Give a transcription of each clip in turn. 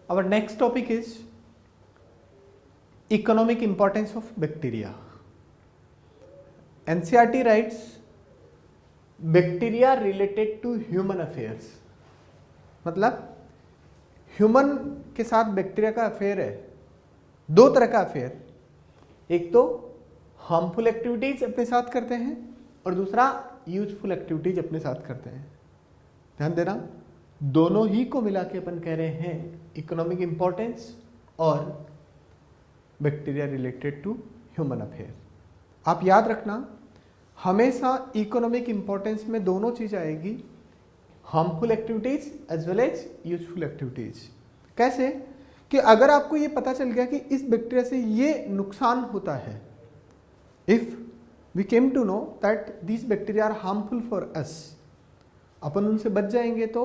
Our next topic is economic importance of bacteria. NCERT writes bacteria related to human affairs. मतलब human के साथ bacteria का affair है, दो तरह का अफेयर, एक तो हार्मफुल एक्टिविटीज अपने साथ करते हैं और दूसरा यूजफुल एक्टिविटीज अपने साथ करते हैं। ध्यान देना, दोनों ही को मिला के अपन कह रहे हैं इकोनॉमिक इंपॉर्टेंस और bacteria related to human affair. आप याद रखना, हमेशा इकोनॉमिक इंपॉर्टेंस में दोनों चीज आएगी, harmful activities as well as useful activities. कैसे कि अगर आपको ये पता चल गया कि इस बैक्टीरिया से ये नुकसान होता है, if we came to know that this bacteria are harmful for us, अपन उनसे बच जाएंगे तो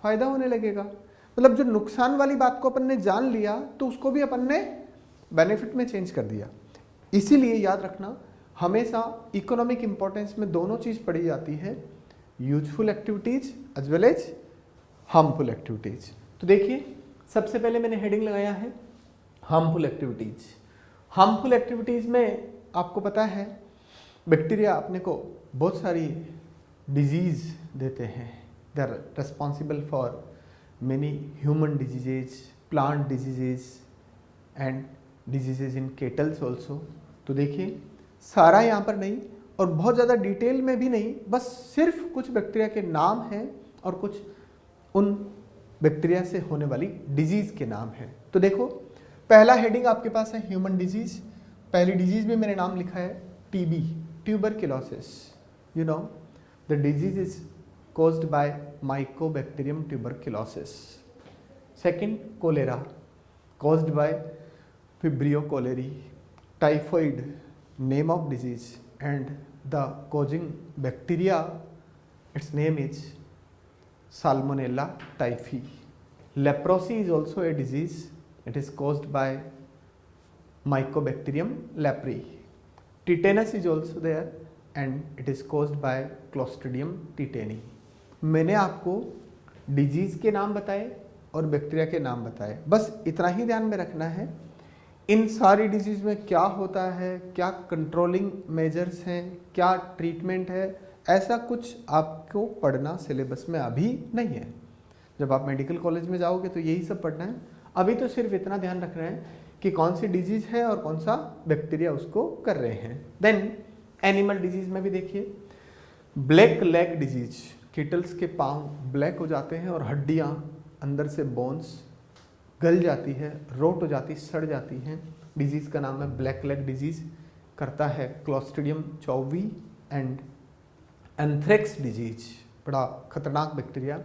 फायदा होने लगेगा। मतलब जो नुकसान वाली बात को अपन ने जान लिया तो उसको भी अपन ने बेनिफिट में चेंज कर दिया। इसीलिए याद रखना, हमेशा इकोनॉमिक इंपॉर्टेंस में दोनों चीज पढ़ी जाती है, useful activities as well as harmful activities. तो देखिए, सबसे पहले मैंने हेडिंग लगाया है हार्मफुल एक्टिविटीज। हार्मफुल एक्टिविटीज में आपको पता है बैक्टीरिया अपने को बहुत सारी डिजीज देते हैं। They are responsible for many human diseases, plant diseases and diseases in cattles also. तो देखिए, सारा यहाँ पर नहीं और बहुत ज़्यादा डिटेल में भी नहीं, बस सिर्फ कुछ बैक्टीरिया के नाम हैं और कुछ उन बैक्टीरिया से होने वाली डिजीज के नाम हैं। तो देखो, पहला हेडिंग आपके पास है ह्यूमन डिजीज। पहली डिजीज में मैंने नाम लिखा है TB, tuberculosis. You know the disease is caused by Mycobacterium tuberculosis. Second, cholera, caused by Vibrio cholerae. Typhoid, name of disease, and the causing bacteria, its name is Salmonella typhi. Leprosy is also a disease. It is caused by Mycobacterium leprae. Tetanus is also there and it is caused by Clostridium tetani. मैंने आपको disease के नाम बताए और bacteria के नाम बताए, बस इतना ही ध्यान में रखना है। इन सारी डिजीज में क्या होता है, क्या कंट्रोलिंग मेजर्स हैं, क्या ट्रीटमेंट है, ऐसा कुछ आपको पढ़ना सिलेबस में अभी नहीं है। जब आप मेडिकल कॉलेज में जाओगे तो यही सब पढ़ना है। अभी तो सिर्फ इतना ध्यान रखना है कि कौन सी डिजीज है और कौन सा बैक्टीरिया उसको कर रहे हैं। देन एनिमल डिजीज में भी देखिए, ब्लैक लेग डिजीज, किटल्स के पाँव ब्लैक हो जाते हैं और हड्डियाँ अंदर से बोन्स गल जाती है, रोट हो जाती, सड़ जाती हैं। डिजीज़ का नाम है ब्लैक लेग डिजीज़। करता है Clostridium chauvoei and anthrax disease, बड़ा खतरनाक bacteria,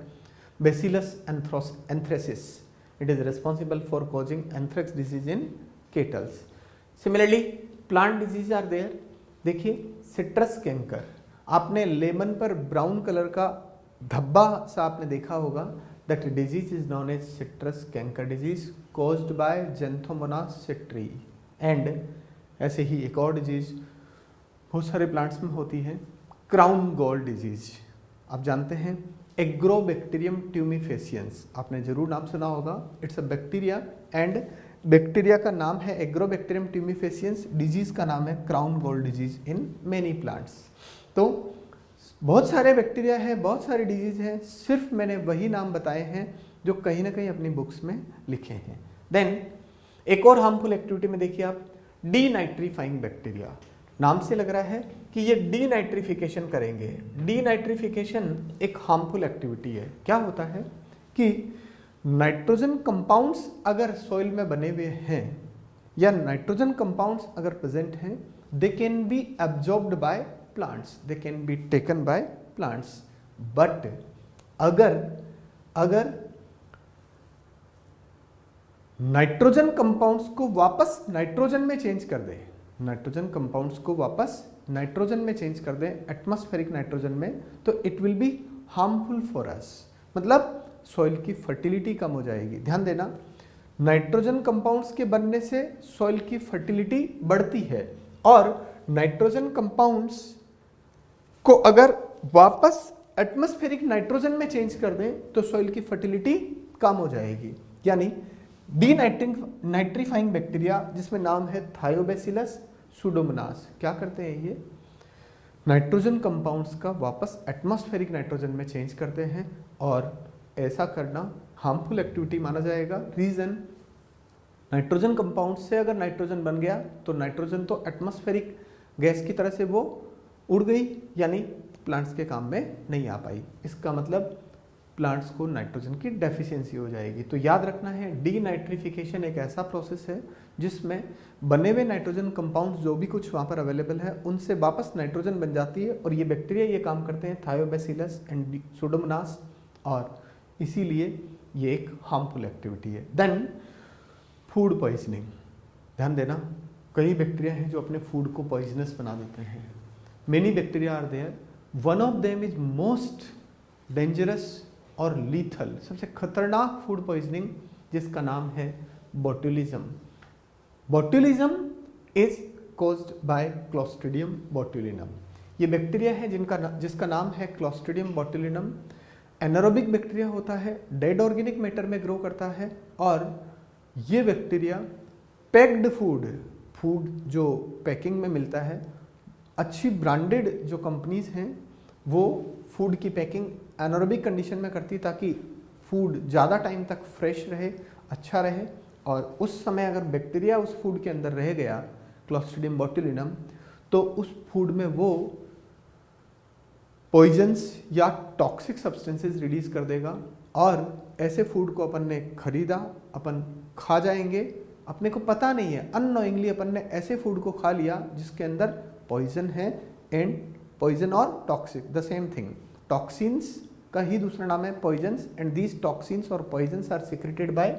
Bacillus anthracis. It is responsible for causing anthrax disease in cattles. Similarly plant disease are there. देखिए, सिट्रस कैंकर, आपने लेमन पर ब्राउन कलर का धब्बा सा आपने देखा होगा, that disease is known as citrus canker disease caused by Xanthomonas citri. And ऐसे ही एक और डिजीज बहुत सारे प्लांट्स में होती है, क्राउन गॉल डिजीज। आप जानते हैं एग्रोबैक्टीरियम ट्यूमिफेसियंस, आपने जरूर नाम सुना होगा। It's a bacteria and bacteria का नाम है एग्रोबैक्टीरियम ट्यूमिफेसियंस, डिजीज का नाम है crown gall disease in many plants. तो बहुत सारे बैक्टीरिया हैं, बहुत सारी डिजीज हैं, सिर्फ मैंने वही नाम बताए हैं जो कहीं ना कहीं अपनी बुक्स में लिखे हैं। देन एक और हार्मफुल एक्टिविटी में देखिए आप, डीनाइट्रीफाइंग बैक्टीरिया। नाम से लग रहा है कि ये डीनाइट्रिफिकेशन करेंगे। डीनाइट्रिफिकेशन एक हार्मफुल एक्टिविटी है। क्या होता है कि नाइट्रोजन कंपाउंड्स अगर सॉइल में बने हुए हैं या नाइट्रोजन कंपाउंड्स अगर प्रेजेंट हैं, they can be absorbed bye plants, they can be taken by plants, but अगर नाइट्रोजन कंपाउंड्स को वापस नाइट्रोजन में चेंज कर दे, नाइट्रोजन कंपाउंड्स को वापस नाइट्रोजन में चेंज कर दे, एटमॉस्फेरिक नाइट्रोजन में, तो it will be harmful for अस। मतलब सॉइल की फर्टिलिटी कम हो जाएगी। ध्यान देना, नाइट्रोजन कंपाउंड्स के बनने से सॉइल की फर्टिलिटी बढ़ती है और नाइट्रोजन कंपाउंड्स को अगर वापस एटमॉस्फेरिक नाइट्रोजन में चेंज कर दें तो सॉइल की फर्टिलिटी कम हो जाएगी। यानी डी नाइट्रीफाइंग बैक्टीरिया जिसमें नाम है थायोबैसिलस सुडोमोनास, क्या करते हैं ये नाइट्रोजन कंपाउंड्स का वापस एटमॉस्फेरिक नाइट्रोजन में चेंज करते हैं, और ऐसा करना हार्मफुल एक्टिविटी माना जाएगा। रीजन, नाइट्रोजन कंपाउंड से अगर नाइट्रोजन बन गया तो नाइट्रोजन तो एटमॉस्फेरिक गैस की तरह से वो उड़ गई, यानी प्लांट्स के काम में नहीं आ पाई। इसका मतलब प्लांट्स को नाइट्रोजन की डेफिशिएंसी हो जाएगी। तो याद रखना है डीनाइट्रिफिकेशन एक ऐसा प्रोसेस है जिसमें बने हुए नाइट्रोजन कंपाउंड्स जो भी कुछ वहाँ पर अवेलेबल है उनसे वापस नाइट्रोजन बन जाती है, और ये बैक्टीरिया ये काम करते हैं थायोबैसिलस एंड सुडोमोनास, और इसीलिए ये एक हार्मफुल एक्टिविटी है। देन फूड पॉइजनिंग, ध्यान देना, कई बैक्टीरिया हैं जो अपने फूड को पॉइजनस बना देते हैं। Many bacteria are there, one of them is most dangerous और लीथल, सबसे खतरनाक फूड पॉइजनिंग जिसका नाम है botulism. Botulism is caused by Clostridium botulinum. ये बैक्टीरिया है जिसका नाम है क्लोस्ट्रिडियम बोट्यूलिनम। एनारोबिक बैक्टीरिया होता है, डेड ऑर्गेनिक मैटर में ग्रो करता है, और ये बैक्टीरिया पैक्ड फूड जो पैकिंग में मिलता है, अच्छी ब्रांडेड जो कंपनीज हैं वो फूड की पैकिंग एनारोबिक कंडीशन में करती ताकि फूड ज़्यादा टाइम तक फ्रेश रहे, अच्छा रहे, और उस समय अगर बैक्टीरिया उस फूड के अंदर रह गया क्लोस्ट्रिडियम बोट्यूलिनम तो उस फूड में वो पॉइजन्स या टॉक्सिक सब्सटेंसेस रिलीज कर देगा, और ऐसे फूड को अपन ने खरीदा, अपन खा जाएंगे, अपने को पता नहीं है, अननोइंगली अपन ने ऐसे फूड को खा लिया जिसके अंदर पॉइजन है, एंड पॉइजन और toxic the same thing, toxins का ही दूसरा नाम है पॉइजन्स, एंड दीज टॉक्सिन्स और poisons are secreted by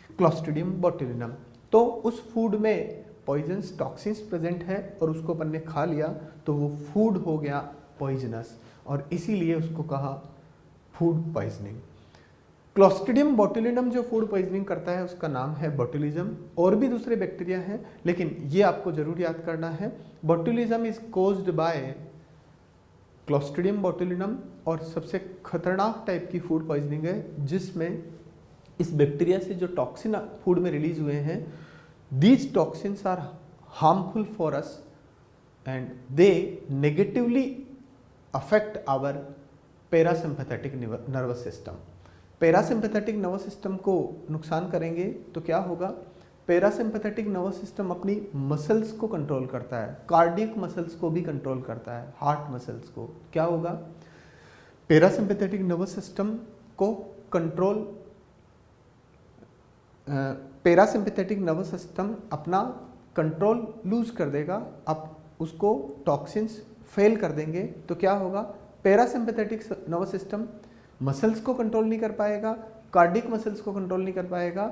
Clostridium botulinum. तो उस फूड में पॉइजन्स टॉक्सिन्स प्रेजेंट है और उसको अपन ने खा लिया तो वो फूड हो गया पॉइजनस, और इसीलिए उसको कहा फूड पॉइजनिंग। क्लोस्ट्रिडियम बोट्यूलिनम जो फूड पॉइजनिंग करता है उसका नाम है बोट्यूलिज्म। और भी दूसरे बैक्टीरिया हैं लेकिन ये आपको जरूर याद करना है, बोट्यूलिज्म is caused by Clostridium botulinum, और सबसे खतरनाक टाइप की फूड पॉइजनिंग है जिसमें इस बैक्टीरिया से जो टॉक्सिन फूड में रिलीज हुए हैं, these toxins are harmful for us and they negatively affect our parasympathetic nervous system. Parasympathetic nervous system को नुकसान करेंगे तो क्या होगा, पैरासिम्पैथेटिक नर्वस सिस्टम अपनी मसल्स को कंट्रोल करता है, कार्डियक मसल्स को भी कंट्रोल करता है, हार्ट मसल्स को। क्या होगा, पैरासिम्पैथेटिक नर्वस सिस्टम को कंट्रोल, पैरासिम्पैथेटिक नर्वस सिस्टम अपना कंट्रोल लूज कर देगा, अब उसको टॉक्सिन्स फेल कर देंगे तो क्या होगा, पैरासिम्पैथेटिक नर्वस सिस्टम मसल्स को कंट्रोल नहीं कर पाएगा, कार्डियक मसल्स को कंट्रोल नहीं कर पाएगा,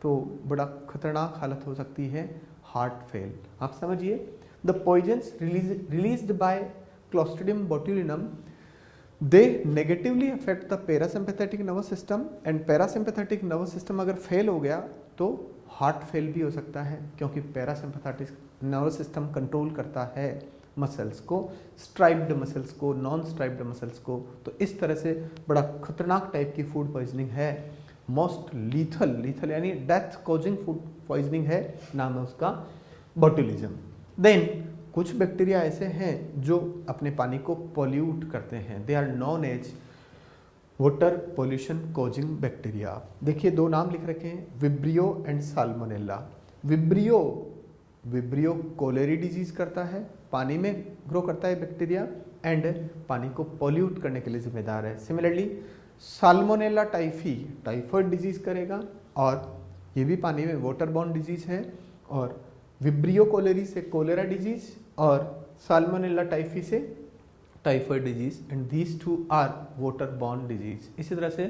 तो बड़ा खतरनाक हालत हो सकती है, हार्ट फेल। आप समझिए, the poisons released by Clostridium botulinum they negatively affect the parasympathetic nervous system, and parasympathetic nervous system अगर फेल हो गया तो हार्ट फेल भी हो सकता है, क्योंकि पैरासिम्पैथेटिक नर्वस सिस्टम कंट्रोल करता है मसल्स को, स्ट्राइप्ड मसल्स को, नॉन स्ट्राइप्ड मसल्स को। तो इस तरह से बड़ा खतरनाक टाइप की फूड पॉइजनिंग है, मोस्ट लीथल यानी डेथ कॉजिंग फूड पॉइजनिंग है, नाम है उसका बोट्यूलिज्म। देन कुछ बैक्टीरिया ऐसे हैं जो अपने पानी को पॉल्यूट करते हैं, they are known as water pollution causing bacteria. देखिए दो नाम लिख रखे हैं, vibrio and salmonella. Vibrio cholerae disease करता है, पानी में ग्रो करता है बैक्टीरिया, एंड पानी को पॉल्यूट करने के लिए जिम्मेदार है। Similarly salmonella typhi typhoid disease करेगा, और ये भी पानी में वाटर बॉर्न डिजीज है, और विब्रियो कोलेरी से कोलेरा डिजीज, और साल्मोनेला टाइफी से typhoid disease, and these two are water borne disease. इसी तरह से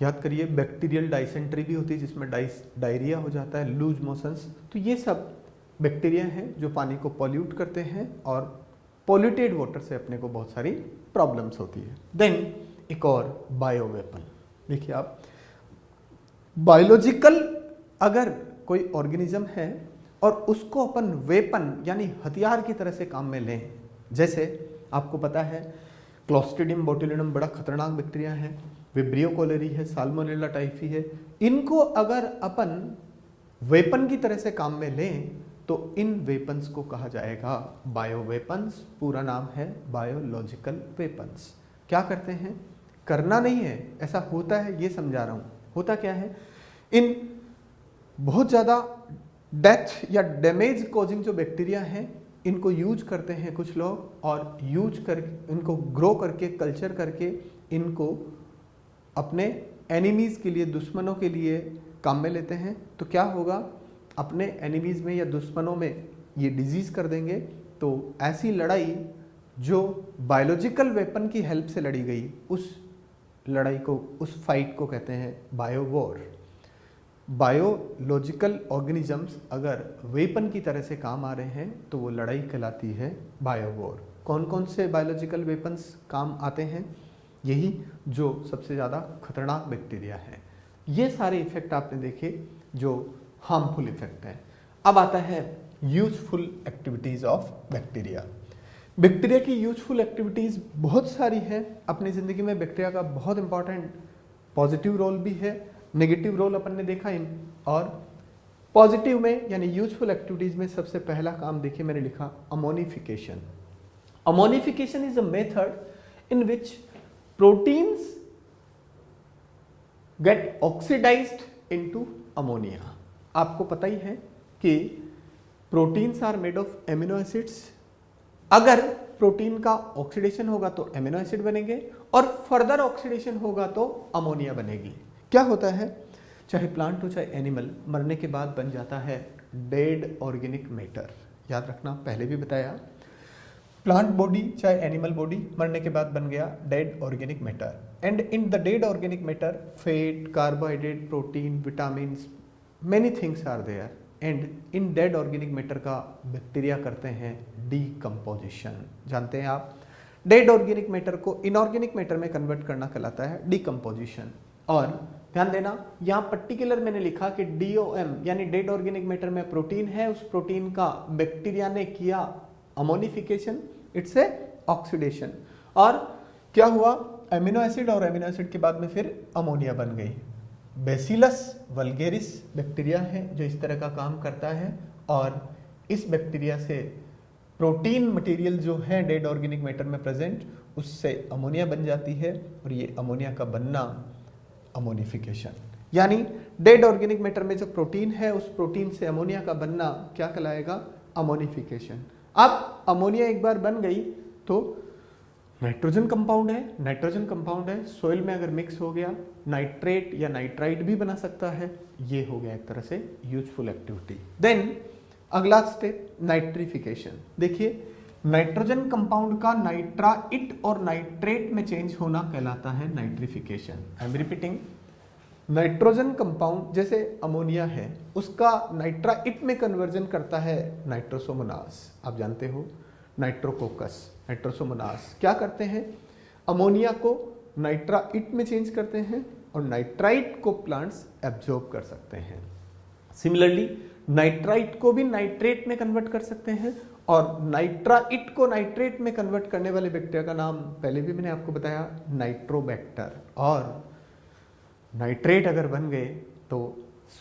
याद करिए बैक्टीरियल डाइसेंट्री भी होती है जिसमें डायरिया हो जाता है, लूज मोशंस। तो ये सब बैक्टीरिया हैं जो पानी को पॉल्यूट करते हैं, और पॉल्यूटेड वाटर से अपने को बहुत सारी प्रॉब्लम्स होती है। देन एक और बायो वेपन, देखिए आप, बायोलॉजिकल अगर कोई ऑर्गेनिज्म है और उसको अपन वेपन यानी हथियार की तरह से काम में लें, जैसे आपको पता है क्लोस्ट्रिडियम बोट्यूलिनम बड़ा खतरनाक बैक्टीरिया है, विब्रियो कोलेरी है, साल्मोनेला टाइफी है। इनको अगर अपन वेपन की तरह से काम में लें तो इन वेपन्स को कहा जाएगा बायो वेपन्स। पूरा नाम है बायोलॉजिकल वेपन्स। क्या करते हैं, करना नहीं है, ऐसा होता है ये समझा रहा हूं। होता क्या है, इन बहुत ज़्यादा डेथ या डैमेज कॉजिंग जो बैक्टीरिया हैं इनको यूज करते हैं कुछ लोग, और यूज कर इनको ग्रो करके कल्चर करके इनको अपने एनिमीज के लिए, दुश्मनों के लिए काम में लेते हैं। तो क्या होगा, अपने एनिमीज में या दुश्मनों में ये डिजीज कर देंगे। तो ऐसी लड़ाई जो बायोलॉजिकल वेपन की हेल्प से लड़ी गई, उस लड़ाई को, उस फाइट को कहते हैं बायो वॉर। बायोलॉजिकल ऑर्गेनिजम्स अगर वेपन की तरह से काम आ रहे हैं तो वो लड़ाई कहलाती है बायो वॉर। कौन कौन से बायोलॉजिकल वेपन्स काम आते हैं, यही जो सबसे ज़्यादा खतरनाक बैक्टीरिया है। ये सारे इफेक्ट आपने देखे जो हार्मफुल इफेक्ट हैं। अब आता है useful activities of bacteria. Bacteria की यूजफुल एक्टिविटीज बहुत सारी है। अपनी ज़िंदगी में बैक्टीरिया का बहुत इंपॉर्टेंट पॉजिटिव रोल भी है, नेगेटिव रोल अपन ने देखा इन। और पॉजिटिव में यानी यूजफुल एक्टिविटीज में सबसे पहला काम देखिए मैंने लिखा ammonification. Ammonification is a method in which proteins get oxidized into ammonia. आपको पता ही है कि proteins are made of amino acids. अगर प्रोटीन का ऑक्सीडेशन होगा तो एमिनो एसिड बनेंगे, और फर्दर ऑक्सीडेशन होगा तो अमोनिया बनेगी। क्या होता है, चाहे प्लांट हो चाहे एनिमल, मरने के बाद बन जाता है डेड ऑर्गेनिक मैटर। याद रखना, पहले भी बताया, प्लांट बॉडी चाहे एनिमल बॉडी मरने के बाद बन गया dead organic matter. And in the dead organic matter fat, carbohydrate, protein, vitamin, many things are there. And in dead organic matter का बैक्टीरिया करते हैं डीकम्पोजिशन। जानते हैं आप, डेड ऑर्गेनिक मैटर को इनऑर्गेनिक मैटर में कन्वर्ट करना कहलाता है डीकम्पोजिशन। और ध्यान देना, यहाँ पर्टिकुलर मैंने लिखा कि DOM यानी डेड ऑर्गेनिक मैटर में प्रोटीन है, उस प्रोटीन का बैक्टीरिया ने किया अमोनिफिकेशन, इट्स ए ऑक्सीडेशन। और क्या हुआ, एमिनो एसिड, और एमिनो एसिड के बाद में फिर अमोनिया बन गई। बेसिलस वल्गेरिस बैक्टीरिया है जो इस तरह का काम करता है, और इस बैक्टीरिया से प्रोटीन मटेरियल जो है डेड ऑर्गेनिक मैटर में प्रेजेंट, उससे अमोनिया बन जाती है, और ये अमोनिया का बनना अमोनिफिकेशन। यानी डेड ऑर्गेनिक मैटर में जो प्रोटीन है उस प्रोटीन से अमोनिया का बनना क्या कहलाएगा, अमोनिफिकेशन। अब अमोनिया एक बार बन गई तो नाइट्रोजन कंपाउंड है, नाइट्रोजन कंपाउंड है, सोइल में अगर मिक्स हो गया नाइट्रेट या नाइट्राइट भी बना सकता है। ये हो गया एक तरह से यूजफुल एक्टिविटी। देन अगला स्टेप नाइट्रिफिकेशन। देखिए, नाइट्रोजन कंपाउंड का नाइट्राइट और नाइट्रेट में चेंज होना कहलाता है nitrification. I am repeating, nitrogen compound जैसे अमोनिया है, उसका नाइट्राइट में कन्वर्जन करता है नाइट्रोसोमोनास। आप जानते हो, नाइट्रोकोकस, नाइट्रोसोमोनास क्या करते हैं, अमोनिया को नाइट्राइट में चेंज करते हैं, और नाइट्राइट को प्लांट्स एब्जॉर्ब कर सकते हैं। सिमिलरली नाइट्राइट को भी नाइट्रेट में कन्वर्ट कर सकते हैं, और नाइट्राइट को नाइट्रेट में कन्वर्ट करने वाले बैक्टीरिया का नाम पहले भी मैंने आपको बताया, नाइट्रोबैक्टर। और नाइट्रेट अगर बन गए तो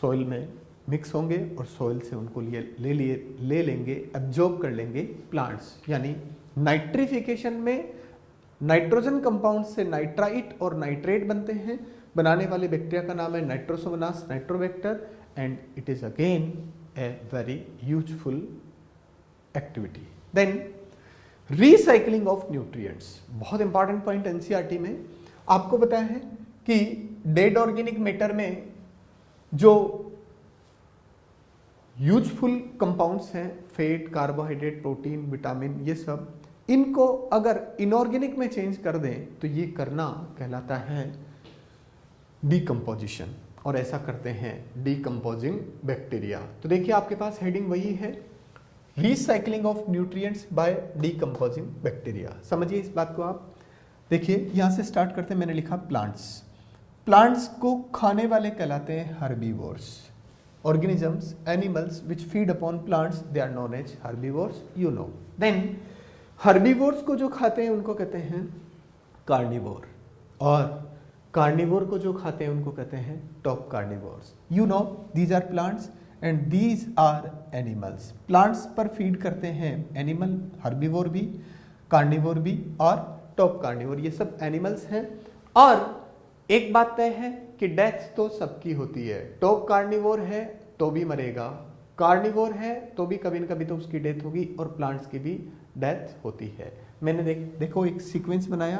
सॉइल में मिक्स होंगे और सॉइल से उनको ले लेंगे, एब्जॉर्ब कर लेंगे प्लांट्स। यानी नाइट्रिफिकेशन में नाइट्रोजन कंपाउंड से नाइट्राइट और नाइट्रेट बनते हैं। बनाने वाले बैक्टीरिया का नाम है nitrosomonas nitrobacter, and it is again a very useful activity. Then recycling of nutrients, बहुत इंपॉर्टेंट पॉइंट एनसीईआरटी में आपको बताया है कि डेड ऑर्गेनिक मैटर में जो यूजफुल कंपाउंड्स हैं, फैट, कार्बोहाइड्रेट, प्रोटीन, विटामिन, ये सब, इनको अगर इनऑर्गेनिक में चेंज कर दें तो ये करना कहलाता है डीकम्पोजिशन, और ऐसा करते हैं डीकम्पोजिंग बैक्टीरिया। तो देखिए आपके पास हेडिंग वही है, recycling of nutrients by decomposing bacteria. समझिए इस बात को आप। देखिए यहां से स्टार्ट करते हैं, मैंने लिखा प्लांट्स। प्लांट्स को खाने वाले कहलाते हैं herbivores. Organisms, animals which feed upon plants, they are known as herbivores, you know. Then herbivores को जो खाते हैं उनको कहते हैं कार्निवोर, और कार्निवोर को जो खाते हैं उनको कहते हैं top carnivores. You know these are plants and these are animals. Plants पर फीड करते हैं एनिमल, हर्बीवोर भी, कार्निवोर भी और टॉप कार्निवोर, ये सब एनिमल्स हैं। और एक बात तय है कि डेथ तो सबकी होती है। टॉप कार्निवोर है तो भी मरेगा, कार्निवोर है तो भी कभी न कभी तो उसकी डेथ होगी, और प्लांट्स की भी डेथ होती है। मैंने देखो एक सीक्वेंस बनाया,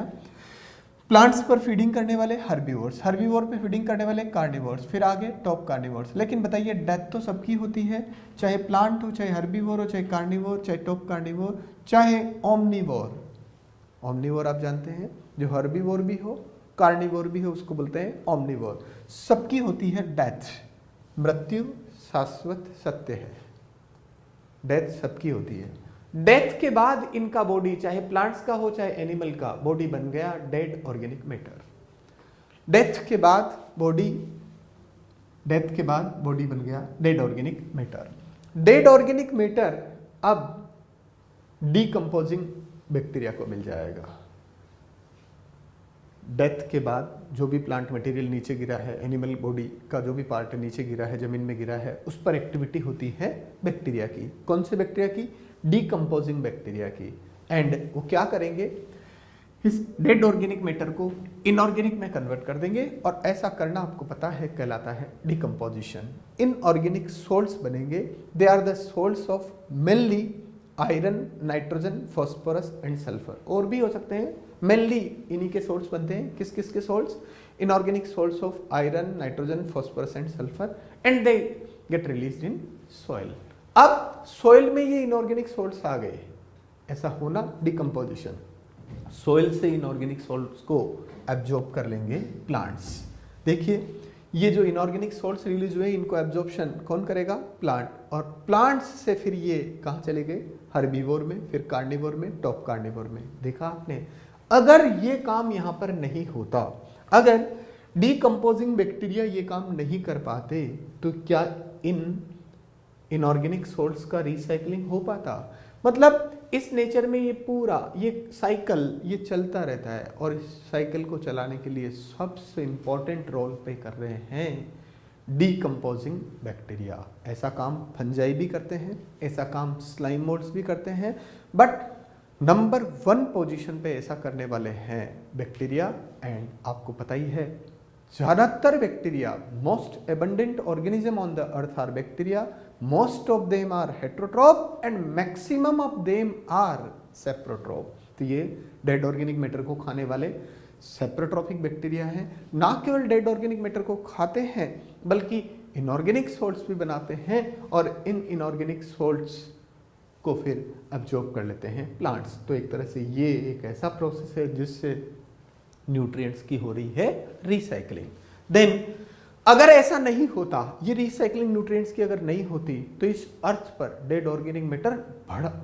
प्लांट्स पर फीडिंग करने वाले हर्बीवोर्स, हर्बीवोर पे फीडिंग करने वाले कार्निवोर्स, फिर आगे टॉप कार्निवोर्स। लेकिन बताइए डेथ तो सबकी होती है, चाहे प्लांट हो, चाहे हर्बीवोर हो, चाहे कार्निवोर, चाहे टॉप कार्निवोर, चाहे ओमनीवोर। ओमनीवोर आप जानते हैं, जो हर्बीवोर भी हो कार्निवोर भी हो उसको बोलते हैं ओमनीवोर। सबकी होती है डेथ। मृत्यु शाश्वत सत्य है, डेथ सबकी होती है। डेथ के बाद इनका बॉडी, चाहे प्लांट्स का हो चाहे एनिमल का, बॉडी बन गया डेड ऑर्गेनिक मैटर। डेथ के बाद बॉडी बन गया dead organic matter. Dead organic matter अब डीकंपोजिंग बैक्टीरिया को मिल जाएगा। डेथ के बाद जो भी प्लांट मटेरियल नीचे गिरा है, एनिमल बॉडी का जो भी पार्ट नीचे गिरा है, जमीन में गिरा है, उस पर एक्टिविटी होती है बैक्टीरिया की। कौन से बैक्टीरिया की? डीकंपोजिंग बैक्टीरिया की। एंड वो क्या करेंगे, इस डेड ऑर्गेनिक मैटर को इनऑर्गेनिक में कन्वर्ट कर देंगे, और ऐसा करना आपको पता है कहलाता है डिकम्पोजिशन। इनऑर्गेनिक सोल्ट्स बनेंगे। They are the salts of mainly iron, nitrogen, phosphorus and sulphur. और भी हो सकते हैं, मेनली इन्हीं के सोल्ट्स बनते हैं। किस किस के salts? Inorganic salts of iron, nitrogen, phosphorus and sulphur, and they get released in soil. अब सॉइल में ये इनऑर्गेनिक सोल्ट्स आ गए, ऐसा होना डिकम्पोजिशन। सॉइल से इनऑर्गेनिक सोल्ट्स को एब्जॉर्ब कर लेंगे प्लांट्स। देखिए ये जो इनऑर्गेनिक सोल्ट्स रिलीज हुए, इनको एब्जॉर्प्शन कौन करेगा? प्लांट। और प्लांट्स से फिर ये कहाँ चले गए? हर्बीवोर में, फिर कार्निवोर में, टॉप कार्निवोर में। देखा आपने, अगर ये काम यहाँ पर नहीं होता, अगर डीकंपोजिंग बैक्टीरिया ये काम नहीं कर पाते, तो क्या इन इनऑर्गेनिक सोल्ट्स का रिसाइकलिंग हो पाता? मतलब इस नेचर में ये पूरा ये साइकिल ये चलता रहता है, और इस साइकिल को चलाने के लिए सबसे इंपॉर्टेंट रोल प्ले कर रहे हैं डीकंपोजिंग बैक्टीरिया। ऐसा काम फंजाई भी करते हैं, ऐसा काम स्लाइम मोल्ड्स भी करते हैं, बट नंबर 1 पोजीशन पे ऐसा करने वाले हैं बैक्टीरिया। एंड आपको पता ही है, ज्यादातर bacteria, most abundant organism on the earth are bacteria. Most of them are heterotroph and maximum of them are saprotroph। तो ये डेड ऑर्गेनिक मैटर को खाने वाले सेप्रोट्रॉफिक बैक्टीरिया हैं। ना केवल डेड ऑर्गेनिक मैटर को खाते हैं, बल्कि इनऑर्गेनिक सोल्ट्स भी बनाते हैं, और इन इनऑर्गेनिक सोल्ट्स को फिर एब्जॉर्ब कर लेते हैं प्लांट्स। तो एक तरह से ये एक ऐसा प्रोसेस है जिससे न्यूट्रिएंट्स की हो रही है रिसाइकलिंग। देन अगर ऐसा नहीं होता, ये रिसाइकलिंग न्यूट्रिएंट्स की अगर नहीं होती, तो इस अर्थ पर डेड ऑर्गेनिक मैटर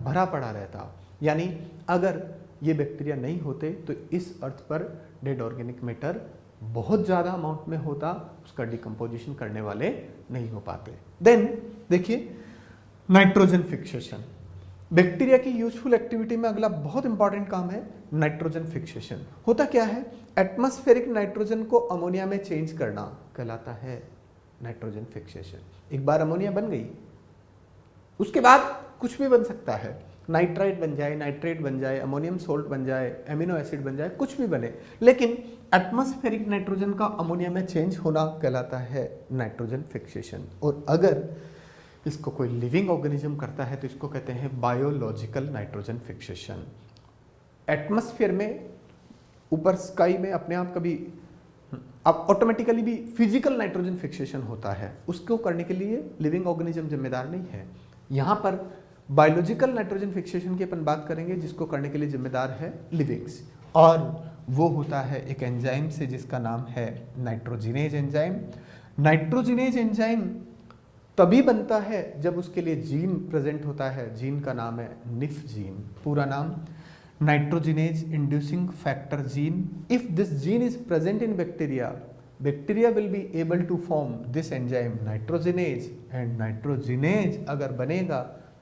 भरा पड़ा रहता। यानी अगर ये बैक्टीरिया नहीं होते तो इस अर्थ पर डेड ऑर्गेनिक मैटर बहुत ज़्यादा अमाउंट में होता, उसका डिकम्पोजिशन करने वाले नहीं हो पाते। देन देखिए नाइट्रोजन फिक्सेशन। बैक्टीरिया की यूजफुल एक्टिविटी में अगला बहुत इंपॉर्टेंट काम है नाइट्रोजन फिक्सेशन। होता क्या है? एटमॉस्फेरिक नाइट्रोजन को अमोनिया में चेंज करना कहलाता है नाइट्रोजन फिक्सेशन। एक बार अमोनिया बन गई, उसके बाद कुछ भी बन सकता है, नाइट्राइट बन जाए, नाइट्रेट बन जाए, अमोनियम सोल्ट बन जाए, एमिनो एसिड बन जाए, कुछ भी बने, लेकिन एटमॉस्फेरिक नाइट्रोजन का अमोनिया में चेंज होना कहलाता है नाइट्रोजन फिक्सेशन। और अगर इसको कोई लिविंग ऑर्गेनिज्म करता है तो इसको कहते हैं बायोलॉजिकल नाइट्रोजन फिक्सेशन। एटमॉस्फेयर में, ऊपर स्काई में अपने आप कभी अब ऑटोमेटिकली भी फिजिकल नाइट्रोजन फिक्सेशन होता है, उसको करने के लिए लिविंग ऑर्गेनिज्म जिम्मेदार नहीं है। यहां पर बायोलॉजिकल नाइट्रोजन फिक्सेशन की अपन बात करेंगे, जिसको करने के लिए जिम्मेदार है लिविंग्स, और वो होता है एक एंजाइम से जिसका नाम है नाइट्रोजिनेज एंजाइम। नाइट्रोजिनेज एंजाइम तभी बनता है जब उसके लिए जीन प्रेजेंट होता है, जीन का नाम है निफ जीन। पूरा नाम nitrogenase inducing factor gene. If this gene is present in bacteria, bacteria will be able to form this enzyme nitrogenase, and nitrogenase अगर बनेगा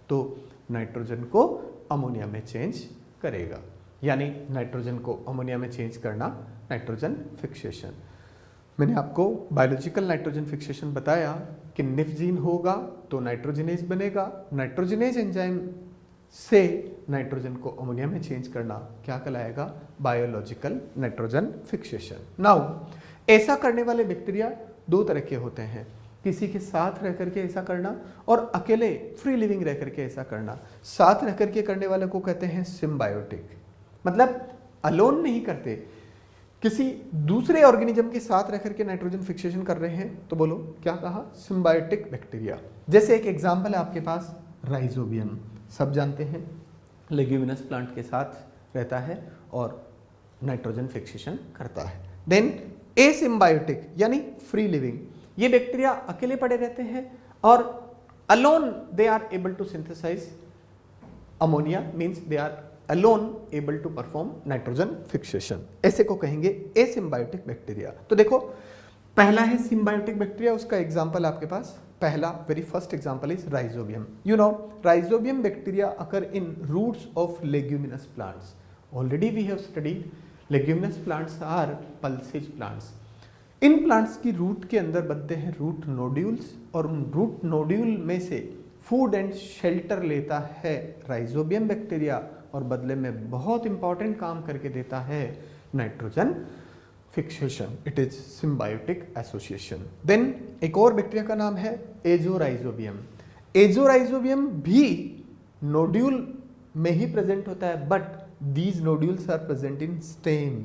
तो नाइट्रोजन को अमोनिया में चेंज करेगा, यानी नाइट्रोजन को अमोनिया में चेंज करना नाइट्रोजन फिक्सेशन। मैंने आपको बायोलॉजिकल नाइट्रोजन फिक्सेशन बताया कि निफ जीन होगा तो नाइट्रोजनेज बनेगा, नाइट्रोजनेज एंजाइम से नाइट्रोजन को अमोनिया में चेंज करना क्या कहलाएगा, बायोलॉजिकल नाइट्रोजन फिक्सेशन। नाउ ऐसा करने वाले बैक्टीरिया दो तरह के होते हैं, किसी के साथ रह करके ऐसा करना और अकेले फ्री लिविंग रह करके ऐसा करना। साथ रह करके करने वाले को कहते हैं सिम्बायोटिक, मतलब अलोन नहीं करते, किसी दूसरे ऑर्गेनिज्म के साथ रह करके नाइट्रोजन फिक्सेशन कर रहे हैं, तो बोलो क्या कहा, सिम्बायोटिक बैक्टीरिया। जैसे एक एग्जांपल है आपके पास राइजोबियम, सब जानते हैं लेग्यूमिनस प्लांट के साथ रहता है और नाइट्रोजन फिक्सेशन करता है। देन एसिम्बायोटिक यानी फ्री लिविंग, ये बैक्टीरिया अकेले पड़े रहते हैं और alone they are able to synthesize ammonia, means they are alone able to perform nitrogen fixation, ऐसे को कहेंगे एसिम्बायोटिक बैक्टीरिया। तो देखो पहला है सिम्बायोटिक बैक्टीरिया, उसका एग्जांपल आपके पास पहला very first example is rhizobium. You know rhizobium bacteria occur in roots of leguminous plants. Already we have studied leguminous plants are pulses plants. इन प्लांट्स की रूट के अंदर बनते हैं रूट नोड्यूल्स और उन रूट नोड्यूल में से फूड एंड शेल्टर लेता है राइजोबियम बैक्टीरिया और बदले में बहुत इंपॉर्टेंट काम करके देता है nitrogen fixation. It is symbiotic association. Then एक और बैक्टीरिया का नाम है एजोराइजोबियम। एजोराइजोबियम भी नोड्यूल में ही प्रेजेंट होता है, but these nodules are present in stem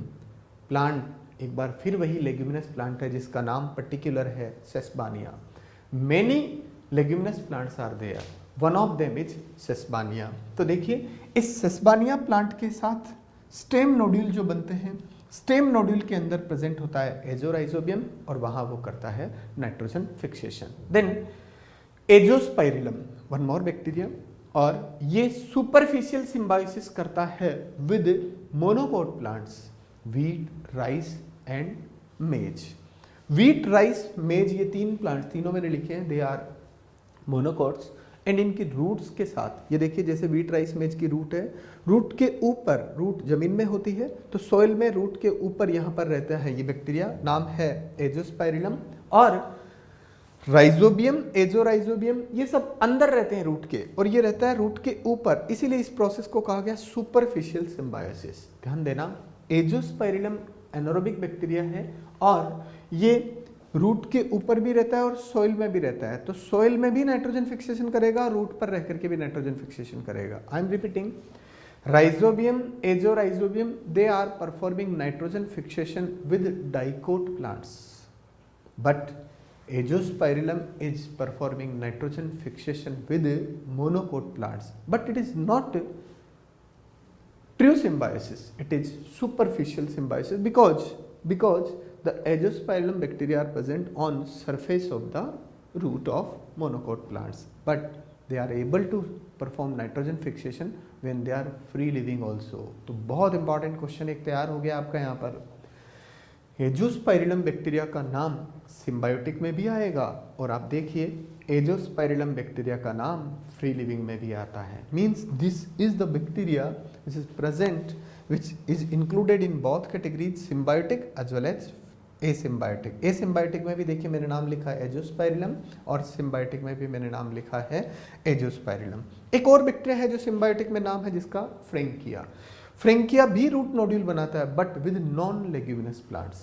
plant. एक बार फिर वही लेग्यूमिनस प्लांट है जिसका नाम पर्टिकुलर है Sesbania. Many leguminous plants are there, one of them is Sesbania. तो देखिए इस सेस्बानिया प्लांट के साथ स्टेम नोड्यूल जो बनते हैं, स्टेम नोड्यूल के अंदर प्रेजेंट होता है एजोराइजोबियम और वहां वो करता है nitrogen fixation. Then azospirillum, one more bacteria, और ये सुपरफिशियल सिम्बायोसिस करता है with monocot plants, wheat, rice and maize. Wheat, rice, maize, ये तीन प्लांट्स, तीनों मैंने लिखे हैं, दे आर मोनोकोट्स एंड इनकी रूट्स के साथ, ये देखिए जैसे वीट, राइस, मेज की रूट है, रूट के ऊपर, रूट जमीन में होती है तो सॉइल में रूट के ऊपर यहां पर रहता है ये बैक्टीरिया, नाम है एजोस्पाइरिलम। और राइजोबियम, एजोराइजोबियम, ये सब अंदर रहते हैं रूट के और ये रहता है रूट के ऊपर, इसीलिए इस प्रोसेस को कहा गया सुपरफिशियल सिम्बायोसिस। ध्यान देना, एजोस्पाइरिलम एनारोबिक बैक्टीरिया है और ये रूट के ऊपर भी रहता है और सॉइल में भी रहता है, तो सॉइल में भी नाइट्रोजन फिक्सेशन करेगा और रूट पर रह करके भी नाइट्रोजन फिक्सेशन करेगा। I am repeating, Rhizobium, Azorhizobium, they are performing nitrogen fixation with dicot plants, but Azospirillum is performing nitrogen fixation with monocot plants, but it is not true symbiosis, it is superficial symbiosis because the azoospermillum bacteria are present on surface of the root of monocot plants, but they are able to perform nitrogen fixation when they are free living also। तो बहुत important question एक तैयार हो गया आपका यहाँ पर। Azospirillum bacteria का नाम सिम्बायोटिक में भी आएगा और आप देखिए एजोस्पाइरिलम बैक्टीरिया का नाम फ्री लिविंग में भी आता है। Means this is the bacteria which is present, which is included in both categories, symbiotic as well as asymbiotic। asymbiotic में भी देखिए मैंने नाम लिखा है एजोस्पाइरिलम और सिम्बायोटिक में भी मैंने नाम लिखा है एजोस्पाइरिलम। एक और बैक्टीरिया है जो सिम्बायोटिक में नाम है जिसका फ्रेंकिया। फ्रेंकिया भी रूट नोड्यूल बनाता है but with non leguminous plants.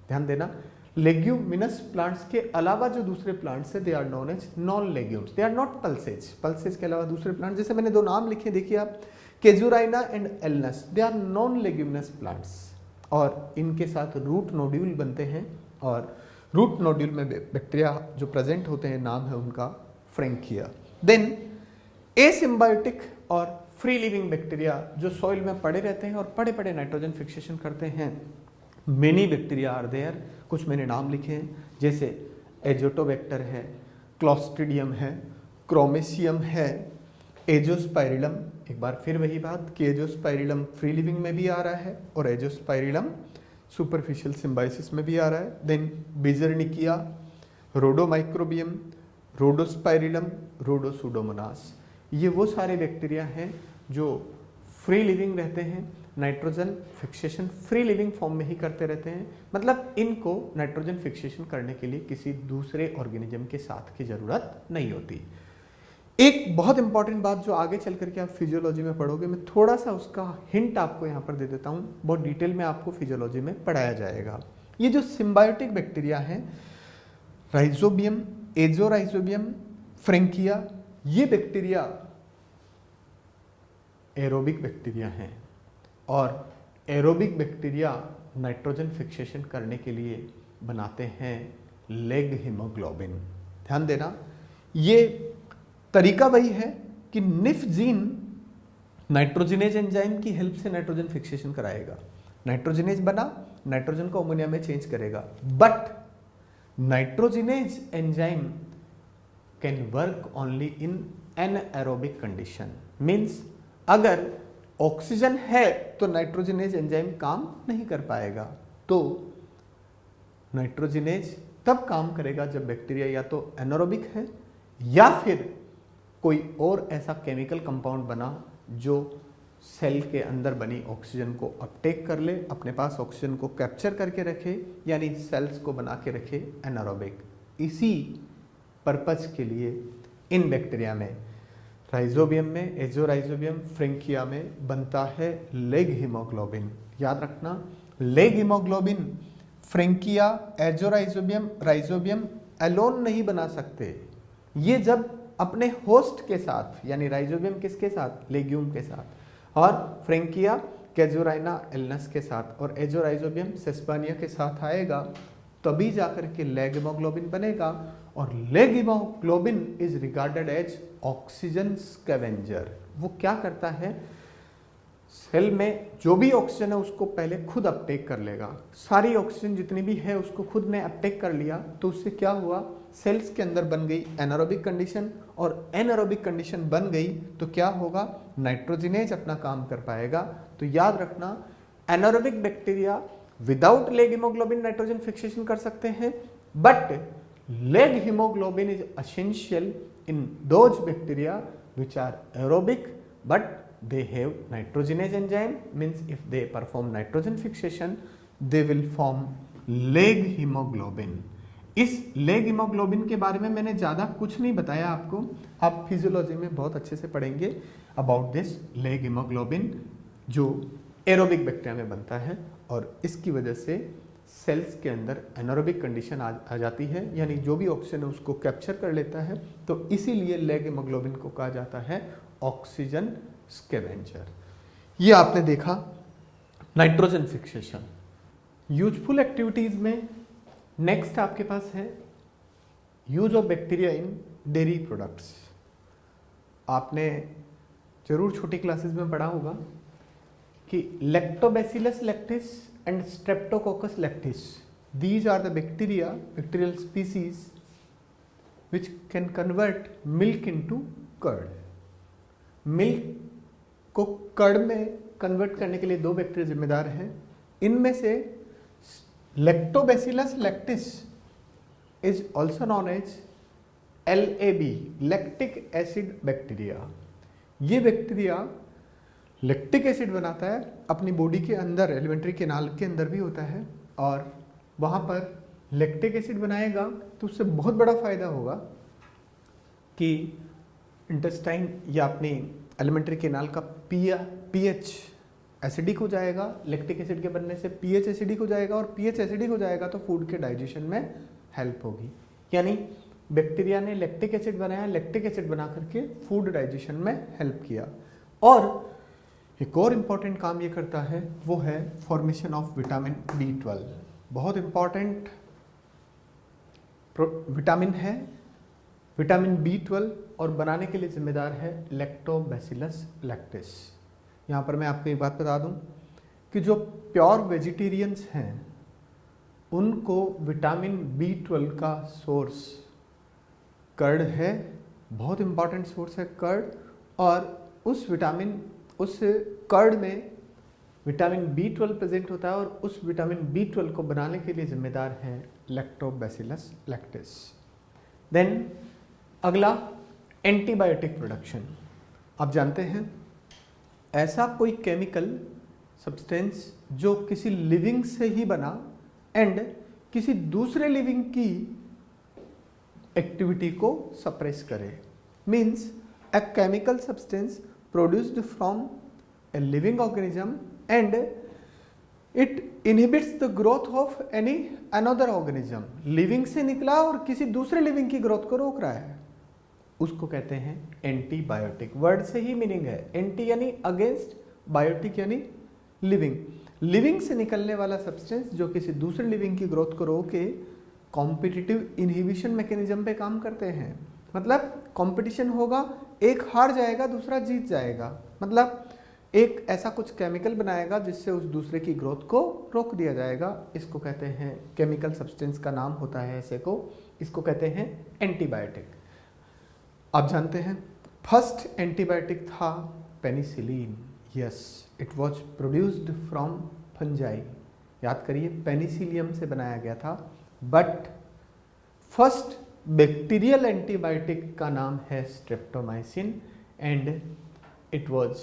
ध्यान देना, लेग्यूमिनस प्लांट्स के अलावा जो दूसरे प्लांट्स है they are known as non legumes, they are not pulses. Pulses के अलावा दूसरे प्लांट, जैसे मैंने दो नाम लिखे देखिए आप, Casuarina and Alnus, they are non leguminous plants और इनके साथ रूट नोड्यूल बनते हैं और रूट नोड्यूल में बैक्टीरिया जो प्रेजेंट होते हैं नाम है उनका फ्रेंकिया। देन एसिम्बायोटिक और फ्री लिविंग बैक्टीरिया जो सॉइल में पड़े रहते हैं और पड़े पड़े नाइट्रोजन फिक्सेशन करते हैं। मेनी बैक्टीरिया आर देयर, कुछ मैंने नाम लिखे हैं जैसे एजोटोबैक्टर है, क्लॉस्ट्रिडियम है, क्रोमेशियम है, एजोस्पाइरिलम। एक बार फिर वही बात कि एजोस्पाइरिलम फ्री लिविंग में भी आ रहा है और एजोस्पाइरिलम सुपरफिशियल सिम्बायोसिस में भी आ रहा है। देन बिजर्निकिया, रोडोमाइक्रोबियम, रोडोस्पाइरिलम, रोडोसुडोमोनास, ये वो सारे बैक्टीरिया हैं जो फ्री लिविंग रहते हैं, nitrogen fixation free living form में ही करते रहते हैं, मतलब इनको नाइट्रोजन फिक्सेशन करने के लिए किसी दूसरे ऑर्गेनिज्म के साथ की जरूरत नहीं होती। एक बहुत इंपॉर्टेंट बात जो आगे चल करके आप फिजियोलॉजी में पढ़ोगे, मैं थोड़ा सा उसका हिंट आपको यहाँ पर दे देता हूँ, बहुत डिटेल में आपको फिजियोलॉजी में पढ़ाया जाएगा। ये जो सिम्बायोटिक बैक्टीरिया हैं, राइजोबियम, एजोराइजोबियम, फ्रेंकिया, ये बैक्टीरिया एरोबिक बैक्टीरिया हैं और एरोबिक बैक्टीरिया नाइट्रोजन फिक्सेशन करने के लिए बनाते हैं लेग हीमोग्लोबिन। ध्यान देना, ये तरीका वही है कि निफ जीन नाइट्रोजिनेज एंजाइम की हेल्प से नाइट्रोजन फिक्सेशन कराएगा, नाइट्रोजिनेज बना, नाइट्रोजन को अमोनिया में चेंज करेगा, but nitrogenase enzyme can work only in anaerobic condition. Means अगर ऑक्सीजन है तो नाइट्रोजिनेज एंजाइम काम नहीं कर पाएगा। तो नाइट्रोजिनेज तब काम करेगा जब बैक्टीरिया या तो एनारोबिक है या फिर कोई और ऐसा केमिकल कंपाउंड बना जो सेल के अंदर बनी ऑक्सीजन को अपटेक कर ले, अपने पास ऑक्सीजन को कैप्चर करके रखे, यानी सेल्स को बना के रखे एनारोबिक। इसी पर्पज के लिए इन बैक्टीरिया में, राइजोबियम में, एजोराइजोबियम, फ्रेंकिया में बनता है लेग हीमोग्लोबिन। याद रखना, leg haemoglobin Frankia, Azorhizobium, Rhizobium alone नहीं बना सकते। ये जब अपने होस्ट के साथ, यानी राइजोबियम किसके साथ, लेग्यूम के साथ, और फ्रेंकिया कैजुराइना एल्नस के साथ, और एजोराइजोबियम सेस्पानिया के साथ आएगा, तभी जाकर के लेग हीमोग्लोबिन बनेगा। और leg haemoglobin is regarded as oxygen scavenger. वो क्या करता है, सेल में जो भी ऑक्सीजन है उसको पहले खुद अपटेक कर लेगा। सारी ऑक्सीजन जितनी भी है उसको खुद ने अपटेक कर लिया, तो उससे क्या हुआ, सेल्स के अंदर बन गई एनारोबिक कंडीशन, और एनारोबिक कंडीशन बन गई तो क्या होगा, नाइट्रोजिनेज अपना काम कर पाएगा। तो याद रखना, anaerobic bacteria without leg haemoglobin nitrogen fixation कर सकते हैं, but leg haemoglobin is essential in those bacteria which are aerobic but they have nitrogenase enzyme, means if they perform nitrogen fixation they will form leg hemoglobin। इस leg haemoglobin के बारे में मैंने ज़्यादा कुछ नहीं बताया आपको, आप फिजियोलॉजी में बहुत अच्छे से पढ़ेंगे अबाउट दिस लेग हीमोग्लोबिन, जो एरोबिक बैक्टीरिया में बनता है, और इसकी वजह से सेल्स के अंदर एनारोबिक कंडीशन आ जाती है, यानी जो भी ऑक्सीजन है उसको कैप्चर कर लेता है। तो इसीलिए लेग हीमोग्लोबिन को कहा जाता है ऑक्सीजन स्कैवेंजर। ये आपने देखा नाइट्रोजन फिक्सेशन। यूजफुल एक्टिविटीज में नेक्स्ट आपके पास है use of bacteria in dairy products. आपने जरूर छोटी क्लासेस में पढ़ा होगा कि lactobacillus lactis and Streptococcus lactis, these are the bacterial species which can convert milk into curd। Milk को कर्ड में कन्वर्ट करने के लिए दो बैक्टीरिया जिम्मेदार हैं। इनमें से lactobacillus lactis is also known as LAB, lactic acid bacteria. ये बैक्टीरिया लैक्टिक एसिड बनाता है, अपनी बॉडी के अंदर एलिमेंट्री कैनाल के अंदर भी होता है, और वहाँ पर लैक्टिक एसिड बनाएगा तो उससे बहुत बड़ा फायदा होगा कि इंटेस्टाइन या अपनी एलिमेंट्री कैनाल का pH एसिडिक हो जाएगा। लैक्टिक एसिड के बनने से pH एसिडिक हो जाएगा, और pH एसिडिक हो जाएगा तो फूड के डाइजेशन में हेल्प होगी। यानी बैक्टीरिया ने लैक्टिक एसिड बनाया, लैक्टिक एसिड बना करके फूड डाइजेशन में हेल्प किया। और एक और इम्पॉर्टेंट काम ये करता है, वो है फॉर्मेशन ऑफ विटामिन B12। बहुत इम्पॉर्टेंट विटामिन है विटामिन B12, और बनाने के लिए जिम्मेदार है लैक्टोबैसिलस लैक्टिस। यहाँ पर मैं आपको एक बात बता दूँ कि जो प्योर वेजिटेरियंस हैं उनको विटामिन B12 का सोर्स कर्ड है, बहुत इम्पॉर्टेंट सोर्स है कर्ड, और उस कर्ड में विटामिन B12 प्रेजेंट होता है, और उस विटामिन B12 को बनाने के लिए जिम्मेदार है लैक्टोबैसिलस लैक्टिस। देन अगला एंटीबायोटिक प्रोडक्शन। आप जानते हैं ऐसा कोई केमिकल सब्सटेंस जो किसी लिविंग से ही बना एंड किसी दूसरे लिविंग की एक्टिविटी को सप्रेस करे। Means a chemical substance produced from a living organism and it inhibits the growth of any another organism। Living से निकला और किसी दूसरे लिविंग की ग्रोथ को रोक रहा है, उसको कहते हैं एंटीबायोटिक। वर्ड से ही मीनिंग है, एंटी यानी अगेंस्ट, बायोटिक यानी लिविंग। लिविंग से निकलने वाला सब्सटेंस जो किसी दूसरे लिविंग की ग्रोथ को रोके कॉम्पिटिटिव इनहिबिशन मैकेनिज्म पे काम करते हैं। मतलब कंपटीशन होगा, एक हार जाएगा दूसरा जीत जाएगा, मतलब एक ऐसा कुछ केमिकल बनाएगा जिससे उस दूसरे की ग्रोथ को रोक दिया जाएगा। इसको कहते हैं, केमिकल सब्सटेंस का नाम होता है ऐसे को, इसको कहते हैं एंटीबायोटिक। आप जानते हैं फर्स्ट एंटीबायोटिक था penicillin. Yes, it was produced from fungi. याद करिए, पेनिसिलियम से बनाया गया था। बट फर्स्ट बैक्टीरियल एंटीबायोटिक का नाम है streptomycin and it was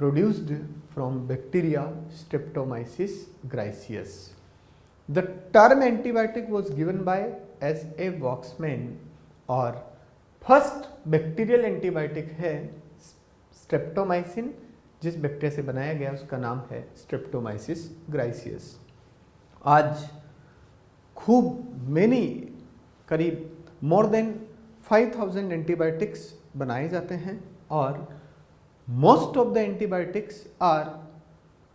produced from bacteria Streptomyces griseus. The term antibiotic was given by S A Waksman और फर्स्ट बैक्टीरियल एंटीबायोटिक है स्ट्रेप्टोमाइसिन। जिस बैक्टीरिया से बनाया गया उसका नाम है स्ट्रेप्टोमाइसिस ग्राइसियस। आज खूब मेनी, करीब मोर देन 5000 एंटीबायोटिक्स बनाए जाते हैं और most of the antibiotics are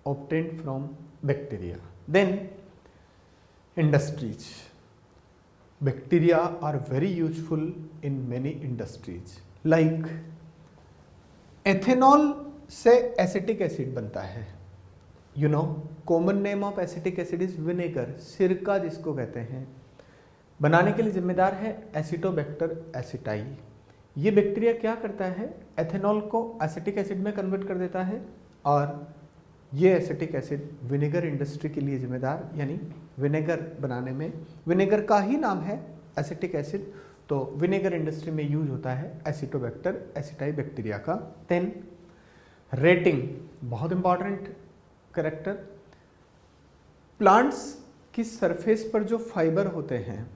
obtained from bacteria. Then industries, bacteria are very useful in many industries. Like ethanol से एसिटिक एसिड बनता है। You know, common name of acetic acid is vinegar, सिरका जिसको कहते हैं। बनाने के लिए जिम्मेदार है एसिटोबैक्टर एसिटाई। ये बैक्टीरिया क्या करता है, एथेनॉल को एसिटिक एसिड में कन्वर्ट कर देता है और ये एसिटिक एसिड विनेगर इंडस्ट्री के लिए जिम्मेदार, यानी विनेगर बनाने में, विनेगर का ही नाम है एसिटिक एसिड, तो विनेगर इंडस्ट्री में यूज होता है एसिटोबैक्टर एसिटाई बैक्टीरिया का। देन रेटिंग, बहुत इंपॉर्टेंट कैरेक्टर। प्लांट्स की सरफेस पर जो फाइबर होते हैं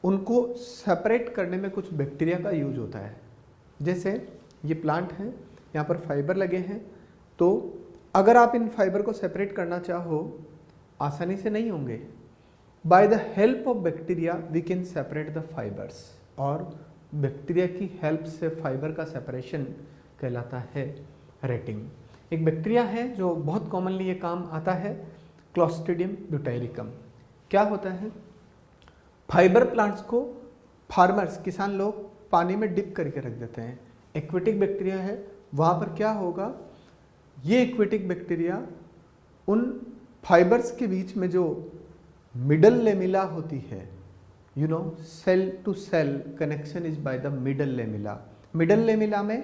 उनको सेपरेट करने में कुछ बैक्टीरिया का यूज होता है। जैसे ये प्लांट है, यहाँ पर फाइबर लगे हैं, तो अगर आप इन फाइबर को सेपरेट करना चाहो आसानी से नहीं होंगे। By the help of bacteria we can separate the fibres, और बैक्टीरिया की हेल्प से फाइबर का सेपरेशन कहलाता है रेटिंग। एक बैक्टीरिया है जो बहुत कॉमनली ये काम आता है, क्लोस्ट्रिडियम ब्यूटाइरिकम। क्या होता है, फाइबर प्लांट्स को फार्मर्स, किसान लोग पानी में डिप करके रख देते हैं। एक्वेटिक बैक्टीरिया है, वहाँ पर क्या होगा, ये एक्वेटिक बैक्टीरिया उन फाइबर्स के बीच में जो मिडल लेमिला होती है, you know, cell to cell connection is by the middle lamella. Middle lamella में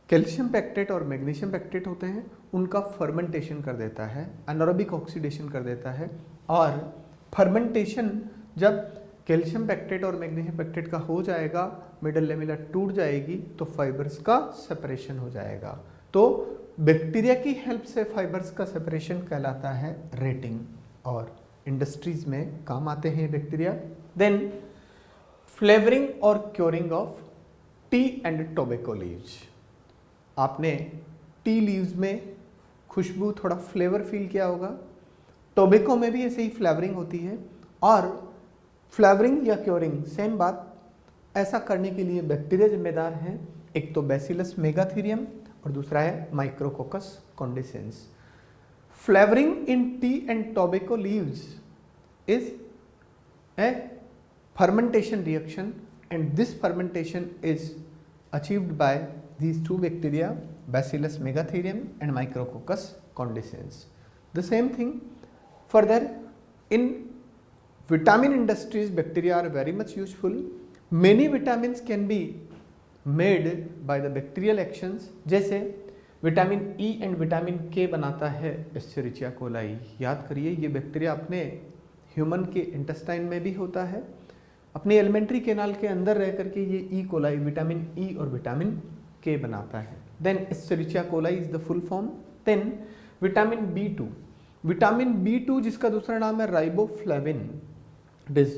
कैल्शियम पैक्टेट और मैग्नीशियम पैक्टेट होते हैं, उनका फर्मेंटेशन कर देता है, एनारोबिक ऑक्सीडेशन कर देता है। और फर्मेंटेशन जब कैल्शियम पैक्टेट और मैग्नीशियम पैक्टेट का हो जाएगा, मिडल लेमिला टूट जाएगी, तो फाइबर्स का सेपरेशन हो जाएगा। तो बैक्टीरिया की हेल्प से फाइबर्स का सेपरेशन कहलाता है रेटिंग, और इंडस्ट्रीज में काम आते हैं बैक्टीरिया। देन फ्लेवरिंग और curing of T and tobacco leaves. आपने टी लीव्स में खुशबू, थोड़ा फ्लेवर फील किया होगा। टोबैको में भी ऐसे ही फ्लेवरिंग होती है, और फ्लेवरिंग या क्योरिंग सेम बात। ऐसा करने के लिए बैक्टीरिया जिम्मेदार हैं, एक तो बैसिलस मेगाथीरियम और दूसरा है Micrococcus candicans. Flavouring in tea and tobacco leaves is a fermentation reaction, and this fermentation is achieved by these two bacteria, Bacillus megatherium and Micrococcus condensans. The same thing further in vitamin industries, bacteria are very much useful. Many vitamins can be made by the bacterial actions, जैसे vitamin E and vitamin K बनाता है Escherichia coli. याद करिए, ये bacteria अपने human के intestine में भी होता है, अपनी एलिमेंट्री कैनाल के अंदर रह करके ये ई कोलाई विटामिन ई और विटामिन के बनाता है। Then Escherichia coli is the full form. Then vitamin B two जिसका दूसरा नाम है riboflavin, it is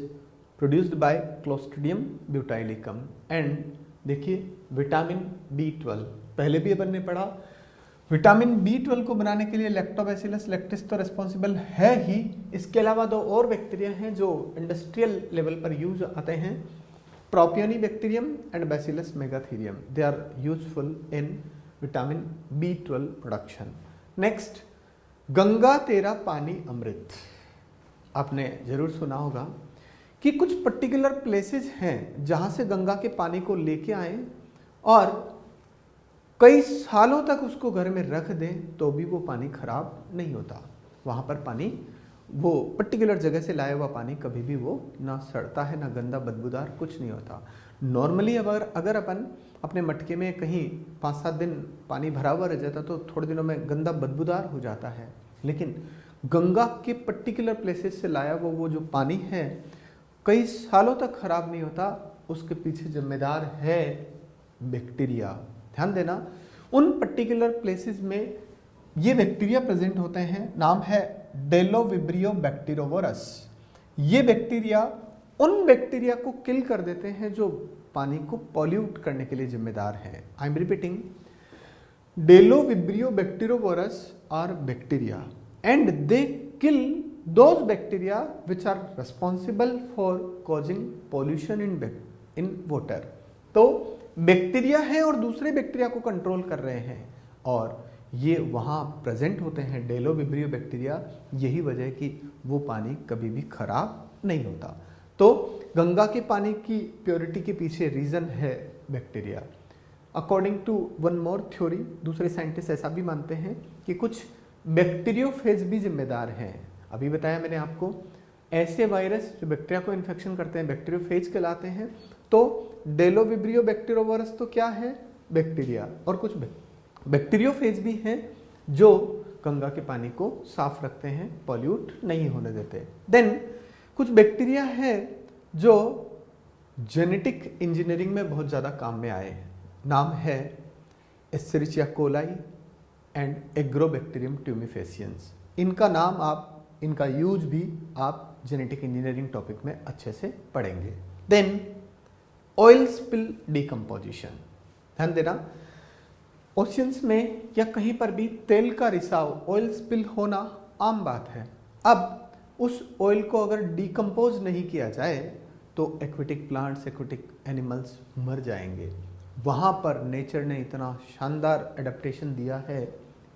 produced by Clostridium butylicum. And देखिए विटामिन बी12 पहले भी अपन ने पढ़ा, विटामिन बी12 को बनाने के लिए लैक्टोबैसिलस लैक्टिस तो रिस्पॉन्सिबल है ही, इसके अलावा दो और बैक्टीरिया हैं जो इंडस्ट्रियल लेवल पर यूज आते हैं, Propionibacterium and Bacillus megatherium, they are useful in vitamin बी12 प्रोडक्शन। नेक्स्ट, गंगा तेरा पानी अमृत। आपने जरूर सुना होगा कि कुछ पर्टिकुलर प्लेसेस हैं जहां से गंगा के पानी को लेके आए और कई सालों तक उसको घर में रख दें तो भी वो पानी खराब नहीं होता। वहां पर पानी, वो पर्टिकुलर जगह से लाया हुआ पानी कभी भी वो ना सड़ता है, ना गंदा बदबूदार, कुछ नहीं होता। नॉर्मली अगर अपन अपने मटके में कहीं 5-7 दिन पानी भरा हुआ रह जाता तो थोड़े दिनों में गंदा बदबूदार हो जाता है, लेकिन गंगा के पर्टिकुलर प्लेसेस से लाया हुआ वो जो पानी है कई सालों तक खराब नहीं होता। उसके पीछे जिम्मेदार है बैक्टीरिया। ध्यान देना, उन पर्टिकुलर प्लेसेस में ये बैक्टीरिया प्रेजेंट होते हैं, नाम है डेलोविब्रियो बैक्टीरोवोरस। ये बैक्टीरिया उन बैक्टीरिया को किल कर देते हैं जो पानी को पॉल्यूट करने के लिए जिम्मेदार है। I am repeating, Bdellovibrio bacteriovorus are bacteria and they kill those bacteria which are responsible for causing pollution in water। तो बैक्टीरिया है और दूसरे बैक्टीरिया को कंट्रोल कर रहे हैं और ये वहाँ प्रेजेंट होते हैं डेलोविब्रियो बैक्टीरिया। यही वजह है कि वो पानी कभी भी खराब नहीं होता। तो गंगा के पानी की प्योरिटी के पीछे रीजन है bacteria. According to one more theory, दूसरे साइंटिस्ट ऐसा भी मानते हैं कि कुछ बैक्टीरियोफेज भी जिम्मेदार हैं। अभी बताया मैंने आपको, ऐसे वायरस जो बैक्टीरिया को इन्फेक्शन करते हैं बैक्टीरियोफेज कहलाते हैं। तो डेलोविब्रियो बैक्टीरोवोरस तो क्या है, बैक्टीरिया, और कुछ बैक्टीरियोफेज भी हैं जो गंगा के पानी को साफ रखते हैं, पॉल्यूट नहीं होने देते। देन कुछ बैक्टीरिया है जो जेनेटिक इंजीनियरिंग में बहुत ज़्यादा काम में आए हैं, नाम है Escherichia coli and agrobacterium tumefaciens. इनका यूज भी आप जेनेटिक इंजीनियरिंग टॉपिक में अच्छे से पढ़ेंगे। देन ऑयल स्पिल डिकम्पोजिशन, ध्यान देना, ओशियंस में या कहीं पर भी तेल का रिसाव, ऑयल स्पिल होना आम बात है। अब उस ऑयल को अगर डिकम्पोज नहीं किया जाए तो एक्वेटिक प्लांट्स, एक्वेटिक एनिमल्स मर जाएंगे। वहाँ पर नेचर ने इतना शानदार एडेप्टेशन दिया है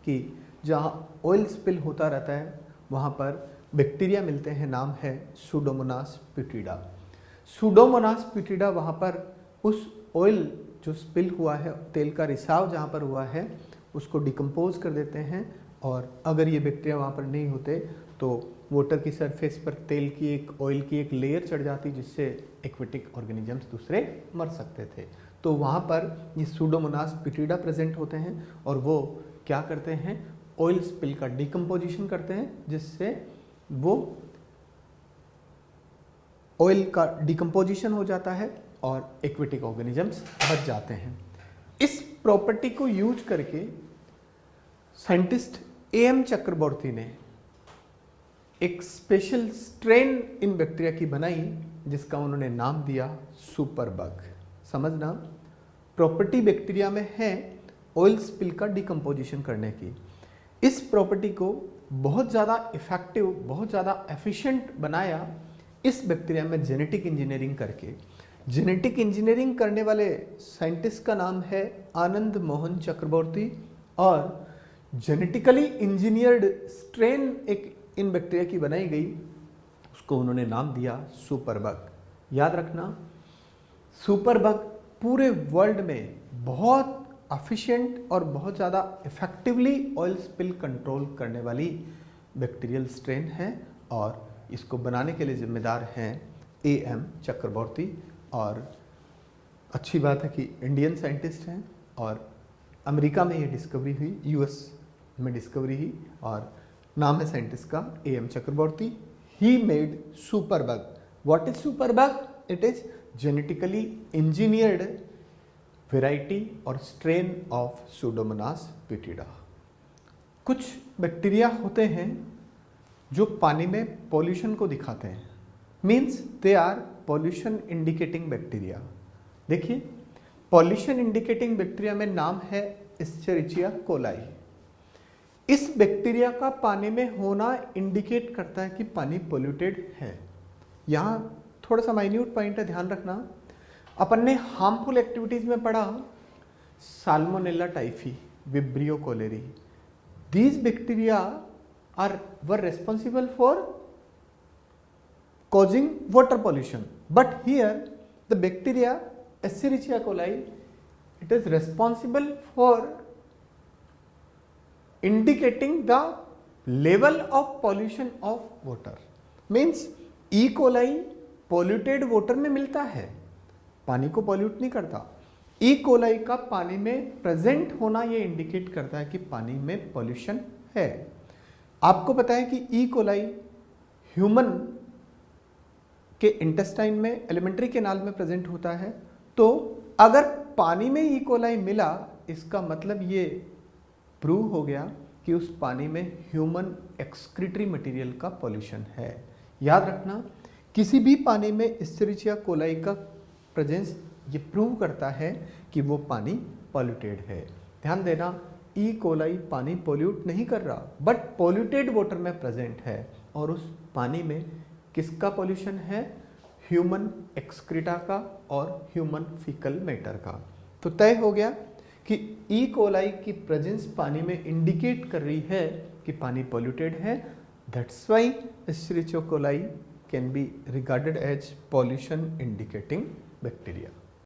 कि जहाँ ऑयल स्पिल होता रहता है वहाँ पर बैक्टीरिया मिलते हैं, नाम है सूडोमोनास प्यूटिडा। सूडोमोनास प्यूटिडा वहाँ पर उस ऑयल जो स्पिल हुआ है, तेल का रिसाव जहाँ पर हुआ है, उसको डिकम्पोज कर देते हैं। और अगर ये बैक्टीरिया वहाँ पर नहीं होते तो वाटर की सरफेस पर तेल की ऑयल की एक लेयर चढ़ जाती जिससे एक्वेटिक ऑर्गेनिजम्स दूसरे मर सकते थे। तो वहाँ पर ये सूडोमोनास प्यूटिडा प्रेजेंट होते हैं और वो क्या करते हैं, ऑयल स्पिल का डिकम्पोजिशन करते हैं, जिससे वो ऑयल का डिकम्पोजिशन हो जाता है और एक्वेटिक ऑर्गेनिजम्स बच जाते हैं। इस प्रॉपर्टी को यूज करके साइंटिस्ट एएम चक्रवर्ती ने एक स्पेशल स्ट्रेन इन बैक्टीरिया की बनाई जिसका उन्होंने नाम दिया सुपरबग। समझना, प्रॉपर्टी बैक्टीरिया में है ऑयल स्पिल का डिकम्पोजिशन करने की। इस प्रॉपर्टी को बहुत ज़्यादा इफेक्टिव, बहुत ज़्यादा एफिशिएंट बनाया इस बैक्टीरिया में जेनेटिक इंजीनियरिंग करके। जेनेटिक इंजीनियरिंग करने वाले साइंटिस्ट का नाम है आनंद मोहन चक्रवर्ती और जेनेटिकली इंजीनियर्ड स्ट्रेन एक इन बैक्टीरिया की बनाई गई, उसको उन्होंने नाम दिया सुपरबग। याद रखना, सुपरबग पूरे वर्ल्ड में बहुत एफिशिएंट और बहुत ज़्यादा इफेक्टिवली ऑयल स्पिल कंट्रोल करने वाली बैक्टीरियल स्ट्रेन है और इसको बनाने के लिए जिम्मेदार हैं एएम चक्रवर्ती। और अच्छी बात है कि इंडियन साइंटिस्ट हैं और अमेरिका में ये डिस्कवरी हुई, यूएस में डिस्कवरी हुई और नाम है साइंटिस्ट का A M Chakravarti. He made superbug. What is superbug? It is genetically engineered variety और स्ट्रेन ऑफ सूडोमोनास प्यूटिडा। कुछ बैक्टीरिया होते हैं जो पानी में पॉल्यूशन को दिखाते हैं, means they are pollution indicating bacteria. देखिए, पॉल्यूशन इंडिकेटिंग बैक्टीरिया में नाम है एस्चेरिचिया कोलाई। इस बैक्टीरिया का पानी में होना इंडिकेट करता है कि पानी पोल्यूटेड है। यहाँ थोड़ा सा माइन्यूट पॉइंट है, ध्यान रखना। अपन ने हार्मफुल एक्टिविटीज में पढ़ा Salmonella typhi, Vibrio cholerae. These bacteria were responsible for causing water pollution, but here the bacteria Escherichia coli, it is responsible for indicating the level of pollution of water. Means E. coli polluted water में मिलता है, पानी को pollute नहीं करता। E. coli का पानी में present होना ये indicate करता है कि पानी में pollution है। आपको पता है कि ई कोलाई ह्यूमन के इंटेस्टाइन में, एलिमेंट्री केनाल में प्रेजेंट होता है। तो अगर पानी में ई कोलाई मिला, इसका मतलब ये प्रूव हो गया कि उस पानी में ह्यूमन एक्सक्रीटरी मटेरियल का पॉल्यूशन है। याद रखना, किसी भी पानी में एस्चेरिचिया कोलाई का प्रेजेंस ये प्रूव करता है कि वो पानी पॉल्यूटेड है। ध्यान देना, ई कोलाई पानी पोल्यूट नहीं कर रहा, बट पोल्यूटेड वाटर में प्रेजेंट है, और उस पानी में किसका पोल्यूशन है? ह्यूमन एक्सक्रीटा का और ह्यूमन फीकल मैटर का। तो तय हो गया कि ई कोलाई की प्रेजेंस पानी में इंडिकेट कर रही है कि पानी पोल्यूटेड है। That's why Escherichia coli can be regarded as pollution indicating bacteria.